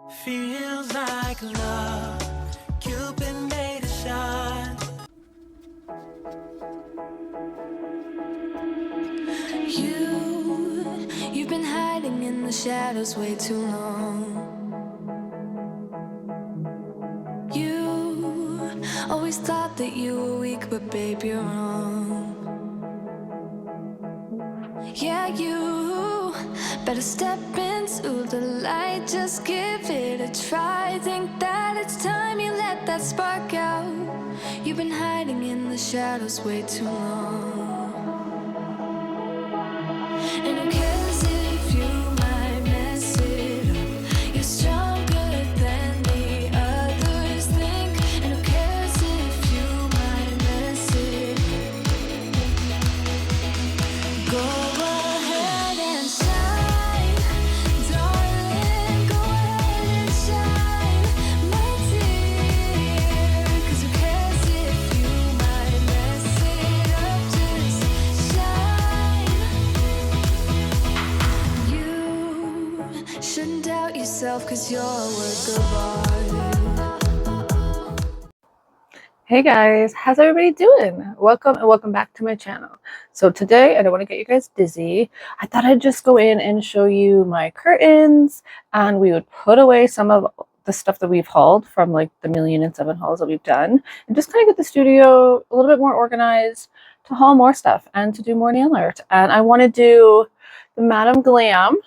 Feels like love, Cupid made a shot. You've been hiding in the shadows way too long. You always thought that you were weak, but babe, you're wrong. Yeah, you better step into the light, just give it a try. Think that it's time you let that spark out. You've been hiding in the shadows way too long. And who cares if you might mess it up? You're stronger than the others think. And who cares if you might mess it up? Go ahead and shine, darling. Go ahead and shine, my dear. 'Cause who cares if you might mess it up? Just shine. You shouldn't doubt yourself, 'cause you're a work of art. Hey guys, how's everybody doing? Welcome and welcome back to my channel. So today, I don't want to get you guys dizzy. I thought I'd just go in and show you my curtains, and we would put away some of the stuff that we've hauled from like the 1,000,007 hauls that we've done, and just kind of get the studio a little bit more organized to haul more stuff and to do more nail art. And I want to do the Madame Glam.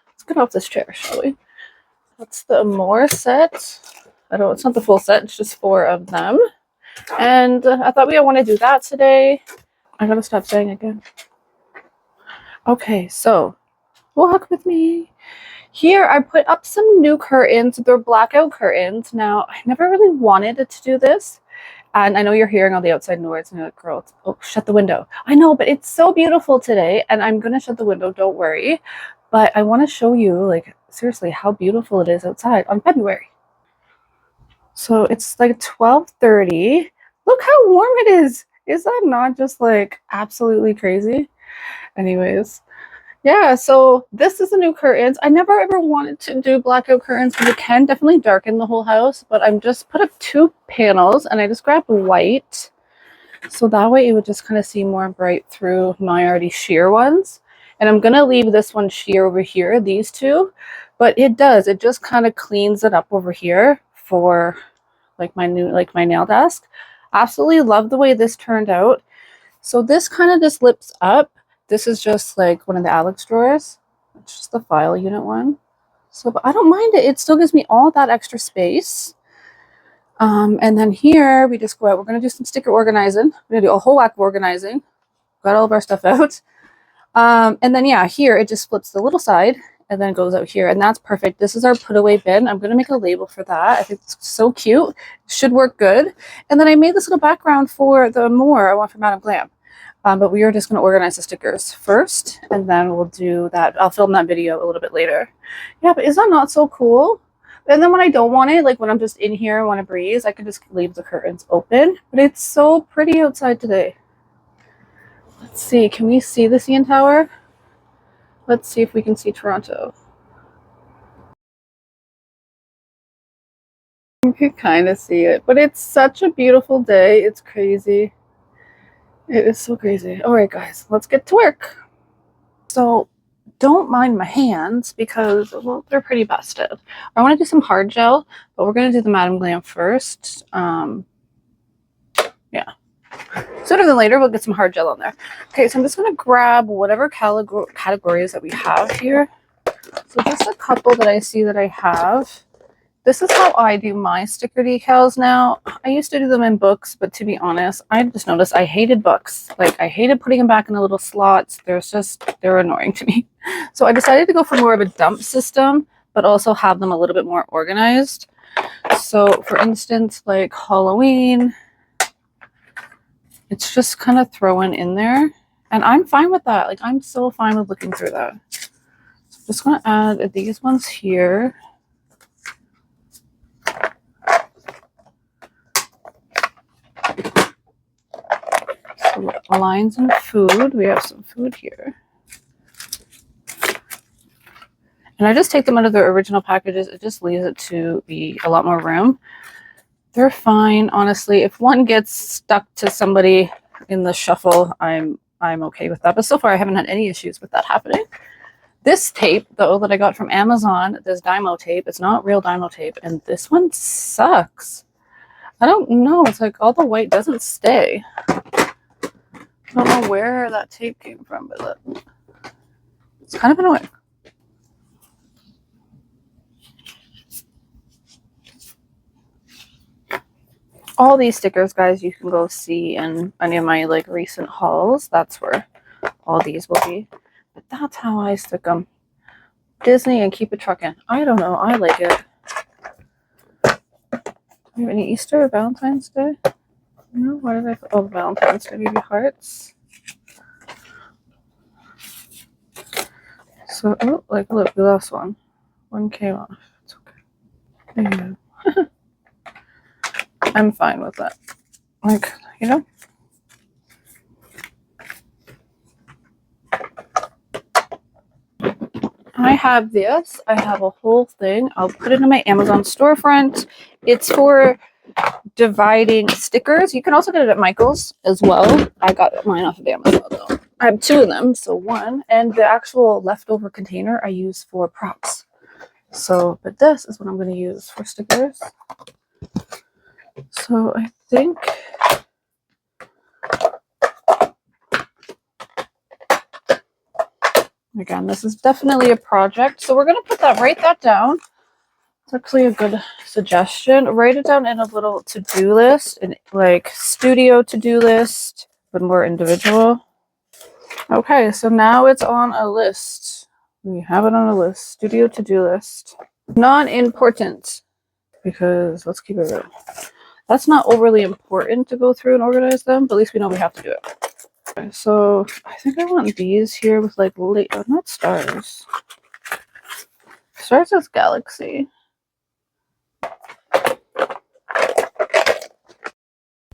Let's get off this chair, shall we? That's the Amore set. It's not the full set, it's just 4 of them. And I thought I want to do that today. I gotta stop saying again. Okay, so walk with me. Here I put up some new curtains. They're blackout curtains. Now, I never really wanted to do this. And I know you're hearing all the outside noise and you're like, girl, shut the window. I know, but it's so beautiful today. And I'm gonna shut the window, don't worry. But I want to show you, like, seriously, how beautiful it is outside on February. So it's like 12:30. Look how warm it is. Is that not just like absolutely crazy? Anyways, yeah, so this is the new curtains. I never ever wanted to do blackout curtains because it can definitely darken the whole house, but I'm just put up 2 panels and I just grabbed white. So that way it would just kind of see more bright through my already sheer ones. And I'm gonna leave this one sheer over here, these 2, but it just kind of cleans it up over here for like my nail desk. Absolutely love the way this turned out. So this kind of just lifts up. This is just like one of the Alex drawers. It's just the file unit one. So, but I don't mind it. It still gives me all that extra space. And then here we just go out. We're gonna do some sticker organizing. We're gonna do a whole whack of organizing. Got all of our stuff out. And then yeah, here it just flips the little side and then goes out here, and that's perfect. This is our put away bin. I'm gonna make a label for that. I think it's so cute. Should work good. And then I made this little background for the Amore I want for Madame Glam. But we are just gonna organize the stickers first, and then we'll do that. I'll film that video a little bit later. Yeah, but is that not so cool? And then when I don't want it, like when I'm just in here and want to breeze, I can just leave the curtains open. But it's so pretty outside today. Let's see, can we see the CN Tower? Let's see if we can see Toronto. You can kind of see it, but it's such a beautiful day. It's crazy. It is so crazy. All right, guys, let's get to work. So don't mind my hands because, well, they're pretty busted. I want to do some hard gel, but we're going to do the Madame Glam first. Yeah. Sooner than later, we'll get some hard gel on there. Okay, so I'm just going to grab whatever categories that we have here. So just a couple that I see that I have. This is how I do my sticker decals now. I used to do them in books, but to be honest, I just noticed I hated books. Like, I hated putting them back in the little slots. They're annoying to me. So I decided to go for more of a dump system, but also have them a little bit more organized. So for instance, like Halloween, it's just kind of thrown in there. And I'm fine with that. Like, I'm so fine with looking through that. So I'm just going to add these ones here. So lines and food. We have some food here. And I just take them out of their original packages. It just leaves it to be a lot more room. They're fine, honestly. If one gets stuck to somebody in the shuffle, I'm okay with that. But so far, I haven't had any issues with that happening. This tape, though, that I got from Amazon, this Dymo tape, it's not real Dymo tape, and this one sucks. I don't know. It's like all the white doesn't stay. I don't know where that tape came from, but look. It's kind of annoying. All these stickers, guys, you can go see in any of my like recent hauls. That's where all these will be. But that's how I stick them. Disney and keep it trucking. I don't know. I like it. Do you have any Easter or Valentine's Day? No? What did I put? Oh, Valentine's Day. Maybe hearts. So, oh, like, look, the last one. One came off. It's okay. There you go. I'm fine with that. Like, you know? I have this. I have a whole thing. I'll put it in my Amazon storefront. It's for dividing stickers. You can also get it at Michael's as well. I got mine off of Amazon, though. I have two of them. So one. And the actual leftover container I use for props. So, but this is what I'm going to use for stickers. So I think again, this is definitely a project. So we're going to write that down. It's actually a good suggestion. Write it down in a little to-do list, and like studio to-do list, but more individual. Okay, so now it's on a list. We have it on a list. Studio to-do list. Non-important, because let's keep it real. That's not overly important to go through and organize them, but at least we know we have to do it. Okay, so I think I want these here with like not stars. Stars is galaxy.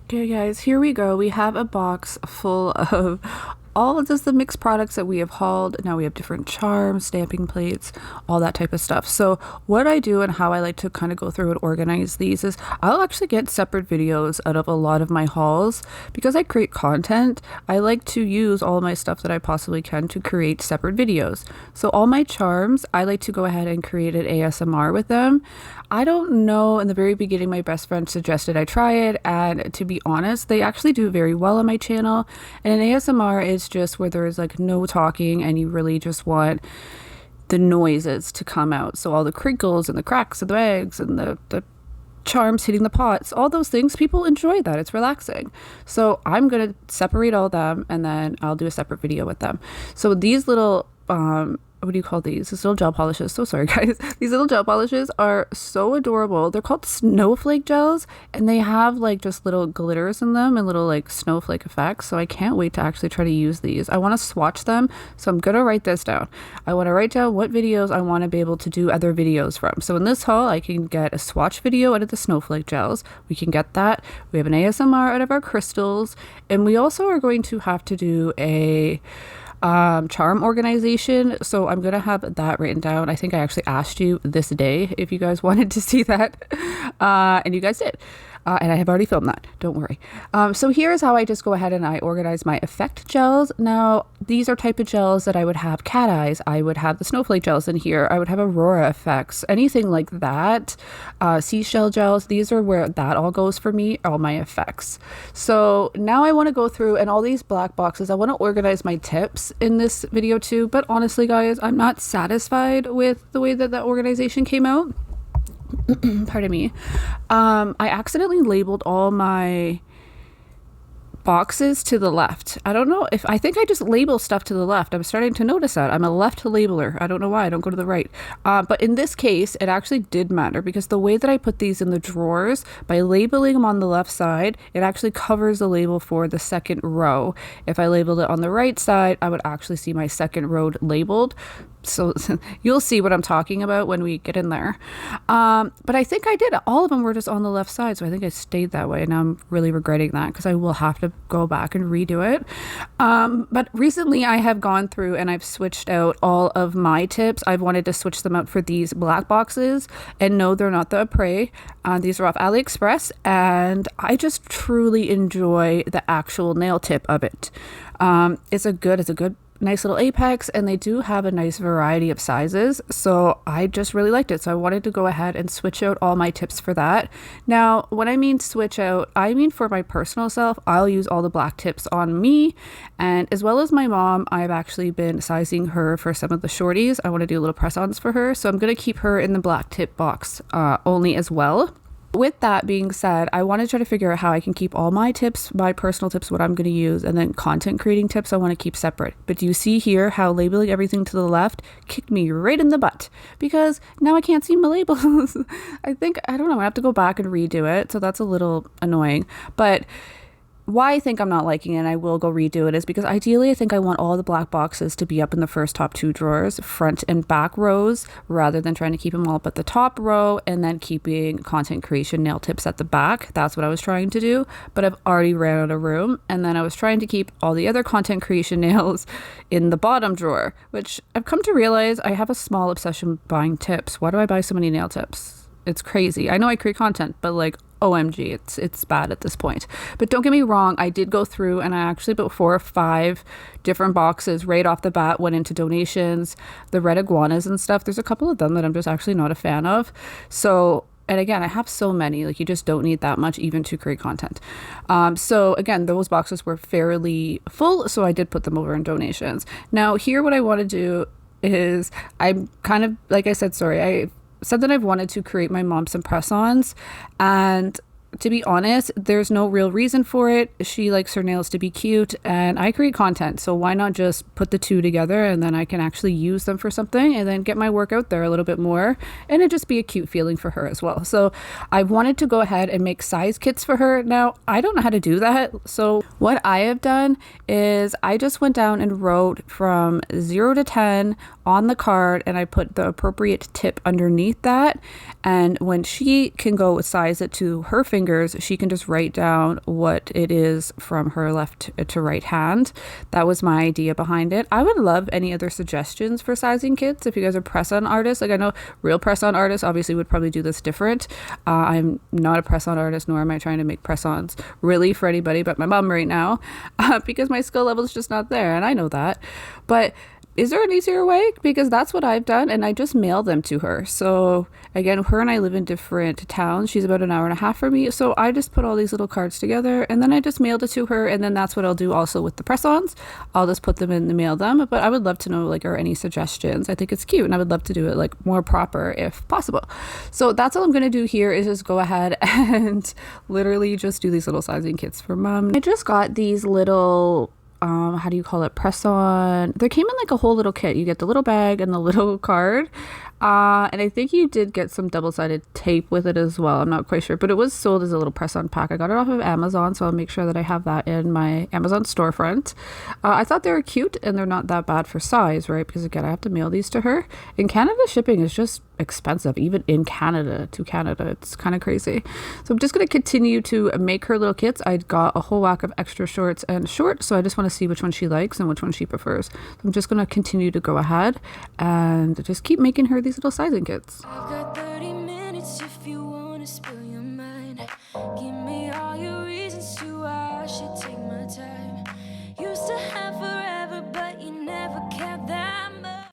Okay guys, here we go. We have a box full of all of just the mixed products that we have hauled. Now we have different charms, stamping plates, all that type of stuff. So what I do and how I like to kind of go through and organize these is I'll actually get separate videos out of a lot of my hauls. Because I create content, I like to use all my stuff that I possibly can to create separate videos. So all my charms, I like to go ahead and create an ASMR with them. I don't know, in the very beginning my best friend suggested I try it, and to be honest, they actually do very well on my channel. And an ASMR is just where there is like no talking and you really just want the noises to come out. So all the crinkles and the cracks of the eggs and the charms hitting the pots, all those things, people enjoy that. It's relaxing. So I'm going to separate all them and then I'll do a separate video with them. So these little what do you call these? These little gel polishes. So sorry guys. These little gel polishes are so adorable. They're called snowflake gels and they have like just little glitters in them and little like snowflake effects. So I can't wait to actually try to use these. I want to swatch them. So I'm going to write this down. I want to write down what videos I want to be able to do other videos from. So in this haul, I can get a swatch video out of the snowflake gels. We can get that. We have an ASMR out of our crystals. And we also are going to have to do a charm organization, so I'm gonna have that written down. I think I actually asked you this day if you guys wanted to see that, and you guys did. And I have already filmed that, don't worry. So here's how I just go ahead and I organize my effect gels. Now, these are type of gels that I would have cat eyes. I would have the snowflake gels in here. I would have aurora effects, anything like that. Seashell gels, these are where that all goes for me, all my effects. So now I want to go through and all these black boxes, I want to organize my tips in this video too. But honestly, guys, I'm not satisfied with the way that that organization came out. Pardon me. I accidentally labeled all my boxes to the left. I don't know if I think I just label stuff to the left. I'm starting to notice that. I'm a left labeler. I don't know why I don't go to the right. But in this case, it actually did matter because the way that I put these in the drawers, by labeling them on the left side, it actually covers the label for the second row. If I labeled it on the right side, I would actually see my second row labeled. So you'll see what I'm talking about when we get in there. But I think I did. All of them were just on the left side. So I think I stayed that way. And I'm really regretting that because I will have to go back and redo it. But recently I have gone through and I've switched out all of my tips. I've wanted to switch them out for these black boxes. And no, they're not the Apres. These are off AliExpress. And I just truly enjoy the actual nail tip of it. It's a good nice little apex, and they do have a nice variety of sizes, so I just really liked it. So I wanted to go ahead and switch out all my tips for that. Now when I mean switch out, I mean for my personal self, I'll use all the black tips on me, and as well as my mom, I've actually been sizing her for some of the shorties. I want to do little press-ons for her, so I'm going to keep her in the black tip box only as well. With that being said, I want to try to figure out how I can keep all my tips, my personal tips, what I'm going to use, and then content creating tips I want to keep separate. But do you see here how labeling everything to the left kicked me right in the butt? Because now I can't see my labels. I don't know, I have to go back and redo it. So that's a little annoying. But why I think I'm not liking it, and I will go redo it, is because ideally I think I want all the black boxes to be up in the first top 2 drawers, front and back rows, rather than trying to keep them all up at the top row and then keeping content creation nail tips at the back. That's what I was trying to do, but I've already ran out of room. And then I was trying to keep all the other content creation nails in the bottom drawer, which I've come to realize I have a small obsession with buying tips. Why do I buy so many nail tips? It's crazy. I know I create content, but like, OMG, it's bad at this point. But don't get me wrong, I did go through and I actually bought 4 or 5 different boxes right off the bat, went into donations, the red iguanas and stuff. There's a couple of them that I'm just actually not a fan of. So, and again, I have so many, like you just don't need that much even to create content. So again, those boxes were fairly full, so I did put them over in donations. Now here, what I want to do is, I'm kind of, like I said, I said that I've wanted to create my mom some press-ons, and to be honest, there's no real reason for it. She likes her nails to be cute and I create content, so why not just put the two together and then I can actually use them for something and then get my work out there a little bit more, and it just be a cute feeling for her as well. So I wanted to go ahead and make size kits for her. Now I don't know how to do that, so what I have done is I just went down and wrote from 0 to 10 on the card, and I put the appropriate tip underneath that, and when she can go size it to her fingers, she can just write down what it is from her left to right hand. That was my idea behind it. I would love any other suggestions for sizing kits if you guys are press-on artists. Like, I know real press-on artists obviously would probably do this different. I'm not a press-on artist, nor am I trying to make press-ons really for anybody but my mom right now, because my skill level is just not there, and I know that. But is there an easier way? Because that's what I've done, and I just mail them to her. So again, her and I live in different towns. She's about an hour and a half from me. So I just put all these little cards together, and then I just mailed it to her. And then that's what I'll do also with the press-ons. I'll just put them in the mail them. But I would love to know, like, are any suggestions? I think it's cute, and I would love to do it like more proper if possible. So that's all I'm going to do here, is just go ahead and literally just do these little sizing kits for mom. I just got these little how do you call it, press on. They came in like a whole little kit. You get the little bag and the little card, and I think you did get some double-sided tape with it as well. I'm not quite sure, but it was sold as a little press-on pack. I got it off of Amazon, so I'll make sure that I have that in my Amazon storefront. I thought they were cute, and they're not that bad for size, right? Because again, I have to mail these to her. In Canada, shipping is just expensive, even in Canada to Canada. It's kind of crazy. So I'm just going to continue to make her little kits. I got a whole whack of extra shorts and shorts, so I just want to see which one she likes and which one she prefers. So I'm just going to continue to go ahead and just keep making her these little sizing kits. I've got 30 minutes if you want to spill your mind. Give me all your reasons to why I should take my time. Used to have forever, but you never cared that much.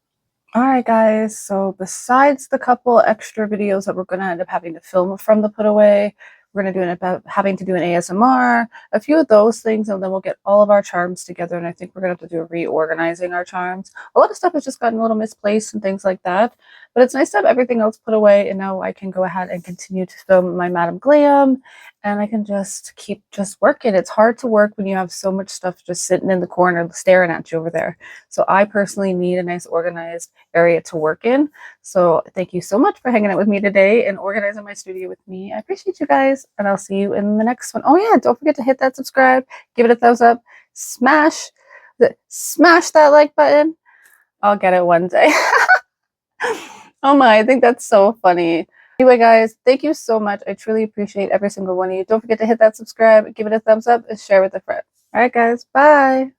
Alright guys, so besides the couple extra videos that we're going to end up having to film from the put away, we're going to do having to do an ASMR, a few of those things, and then we'll get all of our charms together, and I think we're going to have to do a reorganizing our charms. A lot of stuff has just gotten a little misplaced and things like that, but it's nice to have everything else put away, and now I can go ahead and continue to film my Madam Glam, and I can just keep working. It's hard to work when you have so much stuff just sitting in the corner staring at you over there. So I personally need a nice organized area to work in. So thank you so much for hanging out with me today and organizing my studio with me. I appreciate you guys, and I'll see you in the next one. Oh yeah, don't forget to hit that subscribe, give it a thumbs up, smash that like button. I'll get it one day. Oh my, I think that's so funny. Anyway, guys, thank you so much. I truly appreciate every single one of you. Don't forget to hit that subscribe, give it a thumbs up, and share with a friend. All right, guys, bye.